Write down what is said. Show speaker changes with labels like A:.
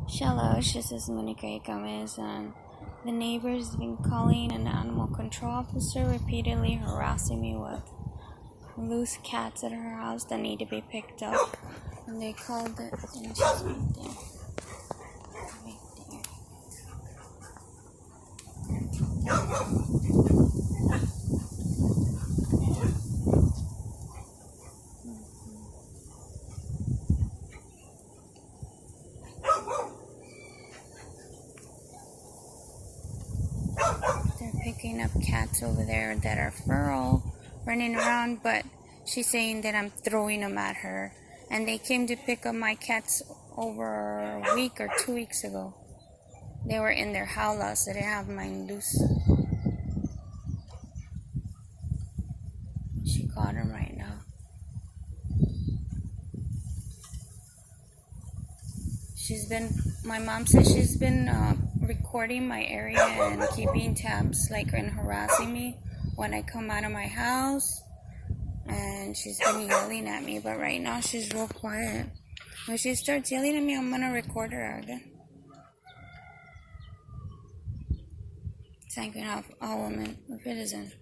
A: Hello, this is Monica Gomez, and the neighbors have been calling an animal control officer, repeatedly harassing me with loose cats at her house that need to be picked up. And they called it, and she's right there. Right there. They're picking up cats over there that are feral, running around, but she's saying that I'm throwing them at her. And they came to pick up my cats over a week or 2 weeks ago. They were in their howlas, so they have mine loose. She caught him right now. My mom says she's been recording my area and keeping tabs, like, and harassing me when I come out of my house. And she's been yelling at me, but right now she's real quiet. When she starts yelling at me, I'm gonna record her again. Thank you, AWOMEN. If it isn't.